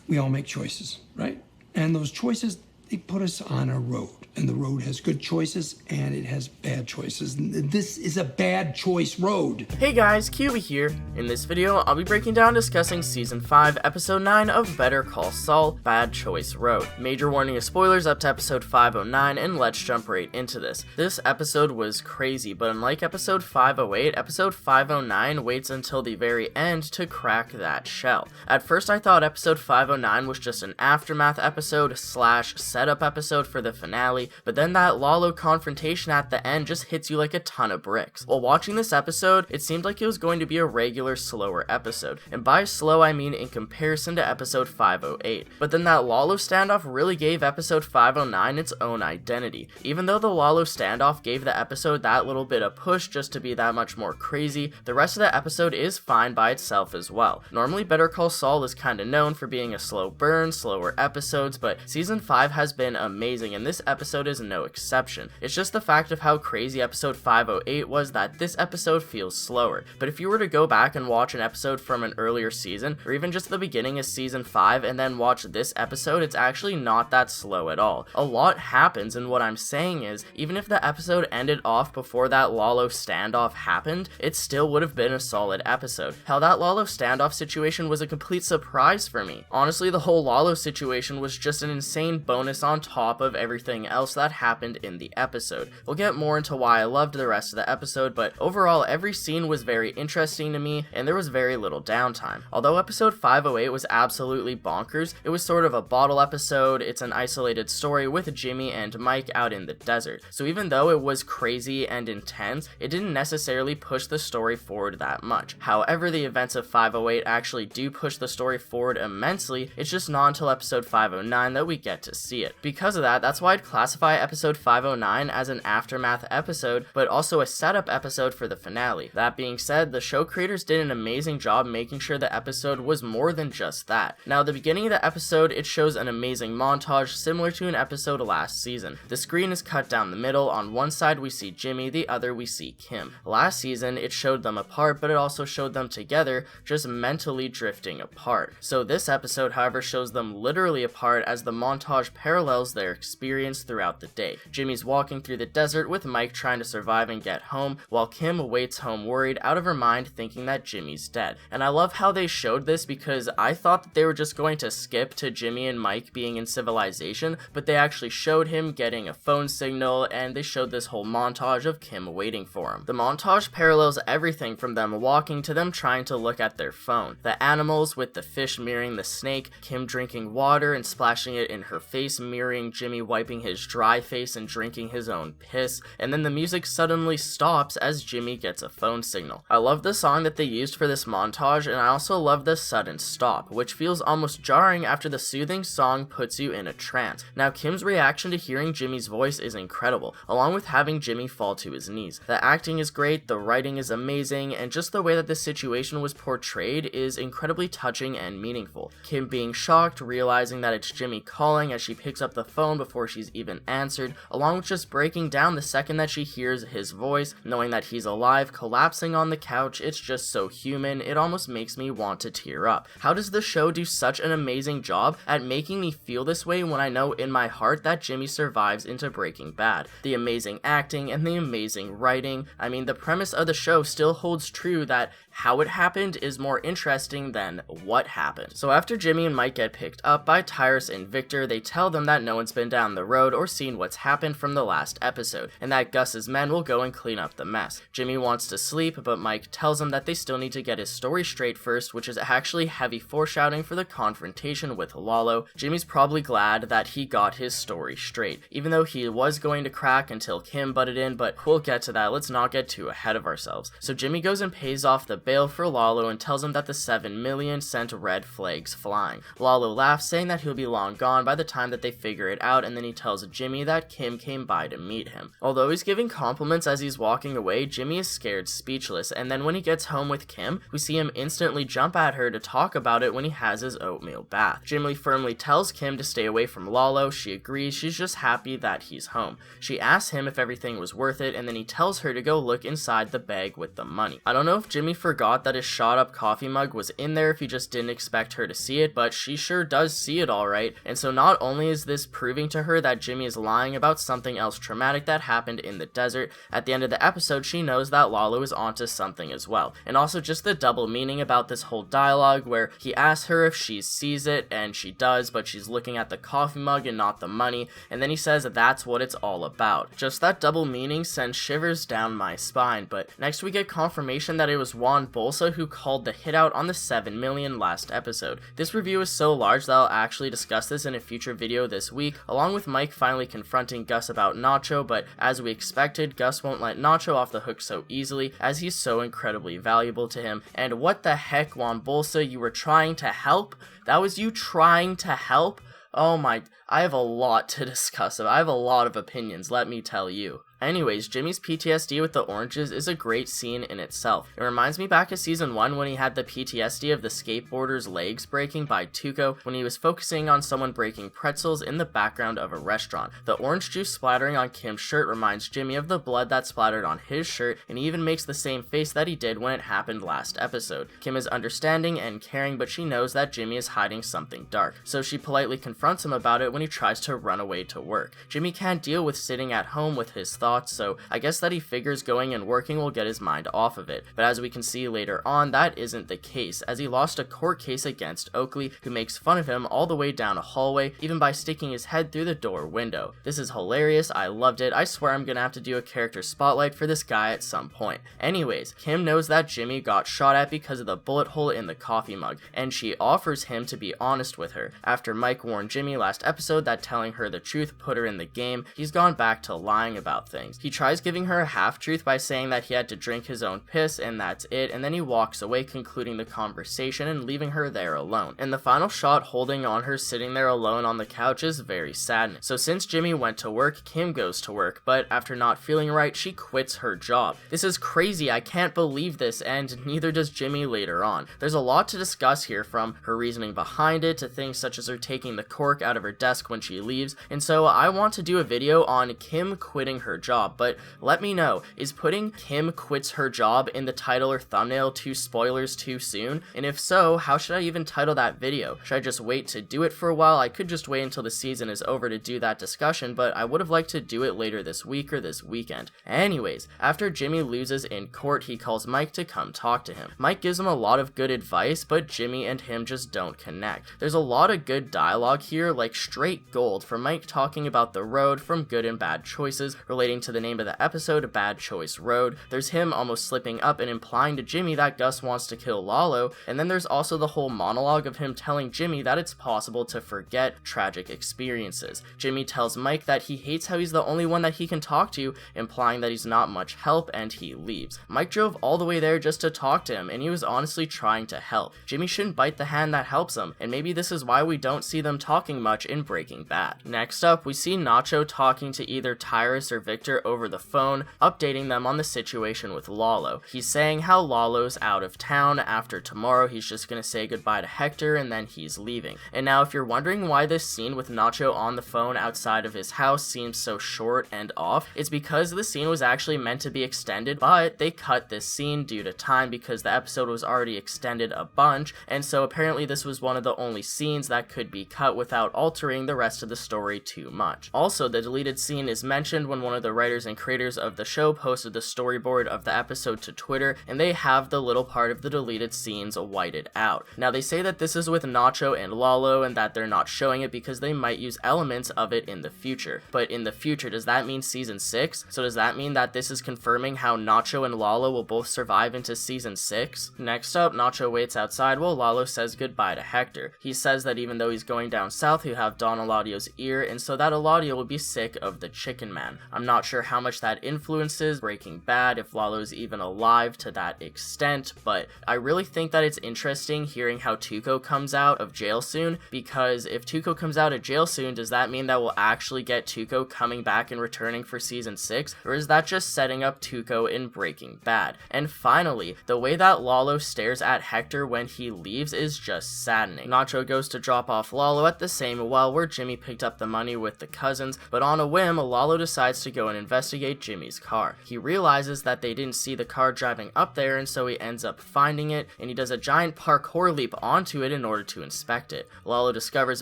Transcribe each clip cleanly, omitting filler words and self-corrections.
we all make choices, right? And those choices, they put us on a road. And the road has good choices and it has bad choices. This is a bad choice road. Hey guys, QB here. In this video, I'll be breaking down discussing Season 5, Episode 9 of Better Call Saul, Bad Choice Road. Major warning of spoilers up to Episode 509, and let's jump right into this. This episode was crazy, but unlike Episode 508, Episode 509 waits until the very end to crack that shell. At first I thought Episode 509 was just an aftermath episode / setup episode for the finale, but then that Lalo confrontation at the end just hits you like a ton of bricks. While watching this episode, it seemed like it was going to be a regular, slower episode, and by slow I mean in comparison to Episode 508. But then that Lalo standoff really gave Episode 509 its own identity. Even though the Lalo standoff gave the episode that little bit of push just to be that much more crazy, the rest of the episode is fine by itself as well. Normally Better Call Saul is kinda known for being a slow burn, slower episodes, but Season 5 has been amazing, and this episode is no exception. It's just the fact of how crazy Episode 508 was that this episode feels slower. But if you were to go back and watch an episode from an earlier season, or even just the beginning of Season 5 and then watch this episode, it's actually not that slow at all. A lot happens, and what I'm saying is, even if the episode ended off before that Lalo standoff happened, it still would have been a solid episode. Hell, that Lalo standoff situation was a complete surprise for me. Honestly, the whole Lalo situation was just an insane bonus on top of everything else that happened in the episode. We'll get more into why I loved the rest of the episode, but overall every scene was very interesting to me and there was very little downtime. Although Episode 508 was absolutely bonkers, it was sort of a bottle episode. It's an isolated story with Jimmy and Mike out in the desert. So even though it was crazy and intense, it didn't necessarily push the story forward that much. However, the events of 508 actually do push the story forward immensely. It's just not until Episode 509 that we get to see it. Because of that, that's why I'd classify Episode 509 as an aftermath episode, but also a setup episode for the finale. That being said, the show creators did an amazing job making sure the episode was more than just that. Now, the beginning of the episode, it shows an amazing montage similar to an episode last season. The screen is cut down the middle. On one side we see Jimmy, the other we see Kim. Last season, it showed them apart, but it also showed them together, just mentally drifting apart. So this episode, however, shows them literally apart as the montage parallels their experience throughout the day. Jimmy's walking through the desert with Mike trying to survive and get home, while Kim waits home worried out of her mind thinking that Jimmy's dead. And I love how they showed this because I thought that they were just going to skip to Jimmy and Mike being in civilization, but they actually showed him getting a phone signal and they showed this whole montage of Kim waiting for him. The montage parallels everything from them walking to them trying to look at their phone. The animals with the fish mirroring the snake, Kim drinking water and splashing it in her face mirroring Jimmy wiping his dry face and drinking his own piss, and then the music suddenly stops as Jimmy gets a phone signal. I love the song that they used for this montage, and I also love the sudden stop, which feels almost jarring after the soothing song puts you in a trance. Now, Kim's reaction to hearing Jimmy's voice is incredible, along with having Jimmy fall to his knees. The acting is great, the writing is amazing, and just the way that this situation was portrayed is incredibly touching and meaningful. Kim being shocked, realizing that it's Jimmy calling as she picks up the phone before she's even answered, along with just breaking down the second that she hears his voice, knowing that he's alive, collapsing on the couch. It's just so human, it almost makes me want to tear up. How does the show do such an amazing job at making me feel this way when I know in my heart that Jimmy survives into Breaking Bad? The amazing acting and the amazing writing. I mean, the premise of the show still holds true that how it happened is more interesting than what happened. So after Jimmy and Mike get picked up by Tyrus and Victor, they tell them that no one's been down the road or seen what's happened from the last episode, and that Gus's men will go and clean up the mess. Jimmy wants to sleep, but Mike tells him that they still need to get his story straight first, which is actually heavy foreshadowing for the confrontation with Lalo. Jimmy's probably glad that he got his story straight, even though he was going to crack until Kim butted in, but we'll get to that. Let's not get too ahead of ourselves. So Jimmy goes and pays off the bail for Lalo and tells him that the 7 million sent red flags flying. Lalo laughs, saying that he'll be long gone by the time that they figure it out, and then he tells Jimmy that Kim came by to meet him. Although he's giving compliments as he's walking away, Jimmy is scared speechless, and then when he gets home with Kim, we see him instantly jump at her to talk about it when he has his oatmeal bath. Jimmy firmly tells Kim to stay away from Lalo. She agrees, she's just happy that he's home. She asks him if everything was worth it, and then he tells her to go look inside the bag with the money. I don't know if Jimmy forgot forgot that his shot up coffee mug was in there if he just didn't expect her to see it, but she sure does see it alright, and so not only is this proving to her that Jimmy is lying about something else traumatic that happened in the desert, at the end of the episode she knows that Lalo is onto something as well. And also just the double meaning about this whole dialogue where he asks her if she sees it, and she does, but she's looking at the coffee mug and not the money, and then he says that's what it's all about. Just that double meaning sends shivers down my spine. But next we get confirmation that it was Juan Bolsa who called the hit out on the 7 million last episode. This review is so large that I'll actually discuss this in a future video this week, along with Mike finally confronting Gus about Nacho, but as we expected, Gus won't let Nacho off the hook so easily, as he's so incredibly valuable to him. And what the heck, Juan Bolsa, you were trying to help? That was you trying to help? Oh my, I have a lot to discuss. I have a lot of opinions, let me tell you. Anyways, Jimmy's PTSD with the oranges is a great scene in itself. It reminds me back of season 1 when he had the PTSD of the skateboarder's legs breaking by Tuco when he was focusing on someone breaking pretzels in the background of a restaurant. The orange juice splattering on Kim's shirt reminds Jimmy of the blood that splattered on his shirt, and he even makes the same face that he did when it happened last episode. Kim is understanding and caring, but she knows that Jimmy is hiding something dark, so she politely confronts him about it when he tries to run away to work. Jimmy can't deal with sitting at home with his thoughts, so I guess that he figures going and working will get his mind off of it. But as we can see later on, that isn't the case, as he lost a court case against Oakley, who makes fun of him all the way down a hallway, even by sticking his head through the door window. This is hilarious, I loved it. I swear I'm gonna have to do a character spotlight for this guy at some point. Anyways, Kim knows that Jimmy got shot at because of the bullet hole in the coffee mug, and she offers him to be honest with her. After Mike warned Jimmy last episode that telling her the truth put her in the game, he's gone back to lying about things. He tries giving her a half-truth by saying that he had to drink his own piss and that's it, and then he walks away, concluding the conversation and leaving her there alone. And the final shot holding on her sitting there alone on the couch is very saddening. So since Jimmy went to work, Kim goes to work, but after not feeling right, she quits her job. This is crazy, I can't believe this, and neither does Jimmy later on. There's a lot to discuss here, from her reasoning behind it to things such as her taking the cork out of her desk when she leaves, and so I want to do a video on Kim quitting her job, but let me know, is putting Kim quits her job in the title or thumbnail too spoilers too soon? And if so, how should I even title that video? Should I just wait to do it for a while? I could just wait until the season is over to do that discussion, but I would have liked to do it later this week or this weekend. Anyways, after Jimmy loses in court, he calls Mike to come talk to him. Mike gives him a lot of good advice, but Jimmy and him just don't connect. There's a lot of good dialogue here, like straight gold, from Mike talking about the road from good and bad choices, relating to the name of the episode, Bad Choice Road. There's him almost slipping up and implying to Jimmy that Gus wants to kill Lalo, and then there's also the whole monologue of him telling Jimmy that it's possible to forget tragic experiences. Jimmy tells Mike that he hates how he's the only one that he can talk to, implying that he's not much help, and he leaves. Mike drove all the way there just to talk to him, and he was honestly trying to help. Jimmy shouldn't bite the hand that helps him, and maybe this is why we don't see them talking much in Breaking Bad. Next up, we see Nacho talking to either Tyrus or Victor over the phone, updating them on the situation with Lalo. He's saying how Lalo's out of town. After tomorrow, he's just gonna say goodbye to Hector and then he's leaving. And now if you're wondering why this scene with Nacho on the phone outside of his house seems so short and off, it's because the scene was actually meant to be extended, but they cut this scene due to time because the episode was already extended a bunch, and so apparently this was one of the only scenes that could be cut without altering the rest of the story too much. Also, the deleted scene is mentioned when one of the writers and creators of the show posted the storyboard of the episode to Twitter, and they have the little part of the deleted scenes whited out. Now they say that this is with Nacho and Lalo and that they're not showing it because they might use elements of it in the future. But in the future, does that mean season 6? So does that mean that this is confirming how Nacho and Lalo will both survive into season 6? Next up, Nacho waits outside while Lalo says goodbye to Hector. He says that even though he's going down south, he'll have Don Eladio's ear, and so that Eladio will be sick of the chicken man. I'm not sure how much that influences Breaking Bad, if Lalo's even alive to that extent, but I really think that it's interesting hearing how Tuco comes out of jail soon, because if Tuco comes out of jail soon, does that mean that we'll actually get Tuco coming back and returning for season 6, or is that just setting up Tuco in Breaking Bad? And finally, the way that Lalo stares at Hector when he leaves is just saddening. Nacho goes to drop off Lalo at the same well where Jimmy picked up the money with the cousins, but on a whim, Lalo decides to go in and investigate Jimmy's car. He realizes that they didn't see the car driving up there, and so he ends up finding it, and he does a giant parkour leap onto it in order to inspect it. Lalo discovers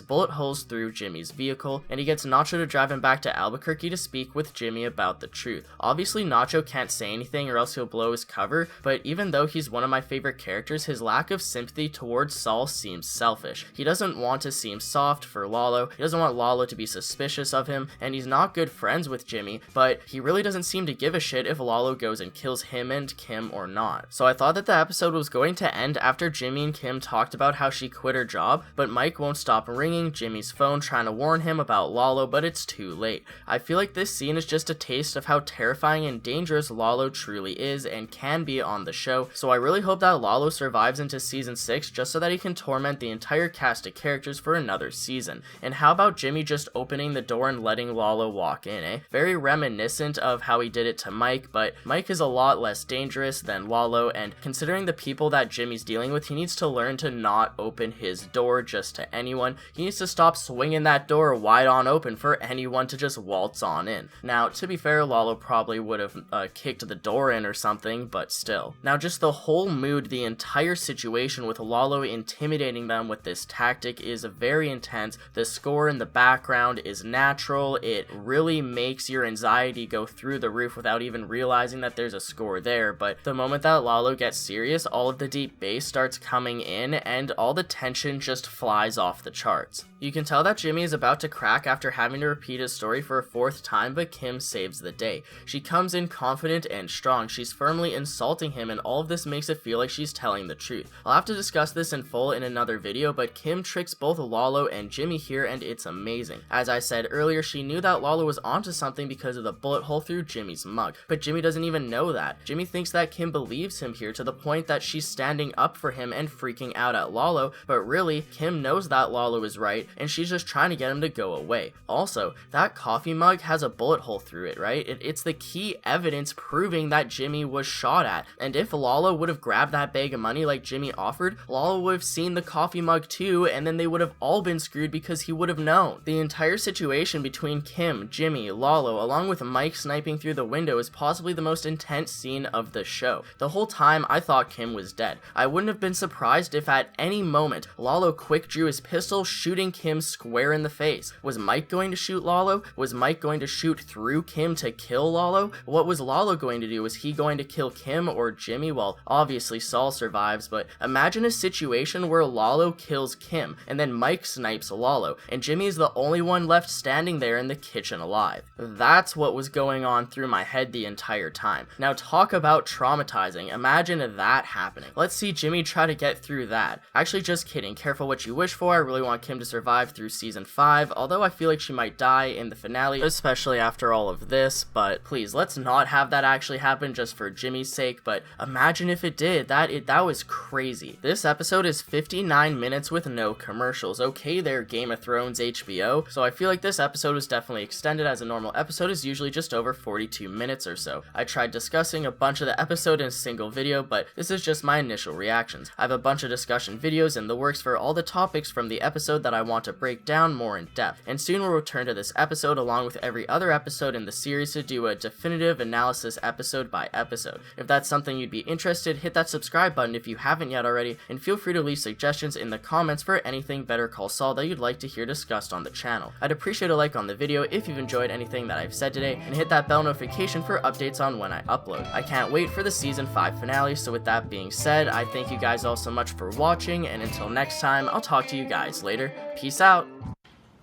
bullet holes through Jimmy's vehicle, and he gets Nacho to drive him back to Albuquerque to speak with Jimmy about the truth. Obviously, Nacho can't say anything or else he'll blow his cover, but even though he's one of my favorite characters, his lack of sympathy towards Saul seems selfish. He doesn't want to seem soft for Lalo, he doesn't want Lalo to be suspicious of him, and he's not good friends with Jimmy, but he really doesn't seem to give a shit if Lalo goes and kills him and Kim or not. So I thought that the episode was going to end after Jimmy and Kim talked about how she quit her job, but Mike won't stop ringing Jimmy's phone trying to warn him about Lalo, but it's too late. I feel like this scene is just a taste of how terrifying and dangerous Lalo truly is and can be on the show, so I really hope that Lalo survives into season 6 just so that he can torment the entire cast of characters for another season. And how about Jimmy just opening the door and letting Lalo walk in, eh? Very reminiscent of how he did it to Mike, but Mike is a lot less dangerous than Lalo, and considering the people that Jimmy's dealing with, he needs to learn to not open his door just to anyone. He needs to stop swinging that door wide on open for anyone to just waltz on in. Now, to be fair, Lalo probably would have kicked the door in or something, but still. Now, just the whole mood, the entire situation with Lalo intimidating them with this tactic is very intense. The score in the background is natural. It really makes your anxiety go through the roof without even realizing that there's a score there, but the moment that Lalo gets serious, all of the deep bass starts coming in and all the tension just flies off the charts. You can tell that Jimmy is about to crack after having to repeat his story for a 4th time, but Kim saves the day. She comes in confident and strong. She's firmly insulting him, and all of this makes it feel like she's telling the truth. I'll have to discuss this in full in another video, but Kim tricks both Lalo and Jimmy here, and it's amazing. As I said earlier, she knew that Lalo was onto something because of the bullet hole through Jimmy's mug, but Jimmy doesn't even know that. Jimmy thinks that Kim believes him here to the point that she's standing up for him and freaking out at Lalo, but really, Kim knows that Lalo is right, and she's just trying to get him to go away. Also, that coffee mug has a bullet hole through it, right? It's the key evidence proving that Jimmy was shot at, and if Lalo would have grabbed that bag of money like Jimmy offered, Lalo would have seen the coffee mug too, and then they would have all been screwed because he would have known. The entire situation between Kim, Jimmy, Lalo, along with Mike sniping through the window is possibly the most intense scene of the show. The whole time I thought Kim was dead. I wouldn't have been surprised if at any moment Lalo quick drew his pistol, shooting Kim square in the face. Was Mike going to shoot Lalo? Was Mike going to shoot through Kim to kill Lalo? What was Lalo going to do? Was he going to kill Kim or Jimmy? Well, obviously Saul survives, but imagine a situation where Lalo kills Kim and then Mike snipes Lalo and Jimmy is the only one left standing there in the kitchen alive. That's what was going on through my head the entire time. Now talk about traumatizing. Imagine that happening. Let's see Jimmy try to get through that. Actually, just kidding. Careful what you wish for. I really want Kim to survive through season 5, although I feel like she might die in the finale, especially after all of this, but please, let's not have that actually happen just for Jimmy's sake, but imagine if it did. That was crazy. This episode is 59 minutes with no commercials. Okay, they're Game of Thrones HBO, so I feel like this episode was definitely extended, as a normal episode is usually just over 42 minutes or so. I tried discussing a bunch of the episode in a single video, but this is just my initial reactions. I have a bunch of discussion videos in the works for all the topics from the episode that I want to break down more in depth, and soon we'll return to this episode along with every other episode in the series to do a definitive analysis episode by episode. If that's something you'd be interested, hit that subscribe button if you haven't yet already, and feel free to leave suggestions in the comments for anything Better Call Saul that you'd like to hear discussed on the channel. I'd appreciate a like on the video if you've enjoyed anything that I've said today, and hit that bell notification for updates on when I upload. I can't wait for the season 5 finale, so with that being said, I thank you guys all so much for watching, and until next time, I'll talk to you guys later. Peace out.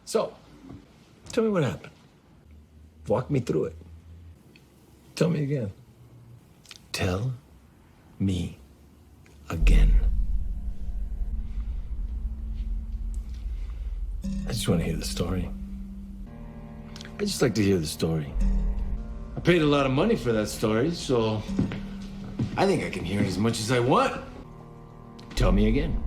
So, tell me what happened. Walk me through it. Tell me again. Tell me again. I just want to hear the story. I just like to hear the story. I paid a lot of money for that story, so I think I can hear it as much as I want. Tell me again.